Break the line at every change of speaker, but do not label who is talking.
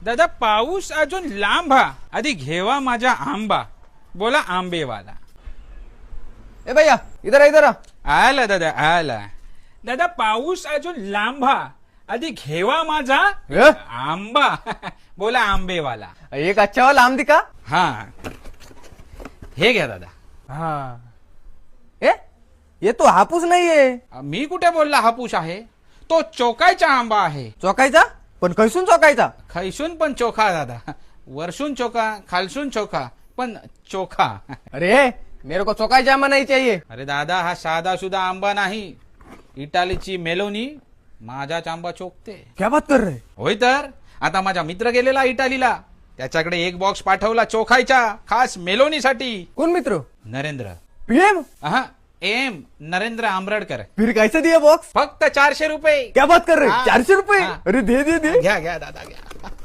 दादा पाऊस अजून लांब हा, आधी घेवा माझा आंबा, बोला आंबेवाला.
ए भैया इधर आ, इधर आ.
आला दादा आला. दादा पाऊस अजून लांब हा, आधी घेवा माझा
ए?
आंबा, बोला आंबेवाला.
एक अच्छा वाला आम दिखा.
हा हे घ्या दादा.
हाँ. ए ये तो हापूस नाहीये.
मी कुठे बोलला हापूस आहे, तो चोकायचा आंबा आहे.
चोकायचा पण कैसून चोकायचा.
खैसून पण चोखा दादा, वरसून चोखा खालसून चोखा पण चोखा.
अरे मेरे को चोकायचा आंबा नहीं चाहिए.
अरे दादा हा साधा सुद्धा आंबा नाही, इटालीची मेलोनी माझाच आंबा चोखते.
क्या बात कर रहे.
होय तर आता माझा मित्र गेलेला इटालीला, त्याच्याकडे एक बॉक्स पाठवला चोखायचा खास मेलोनीसाठी.
कौन मित्र.
नरेंद्र.
पीएम.
हा एम नरेंद्र आंबरडकर.
फिर कैसे दिया बॉक्स.
फक्त 400 रुपये.
क्या बात कर रहे.
हाँ.
400 रुपये.
हाँ.
अरे दे दे दे.
घ्या घ्या दादा घ्या.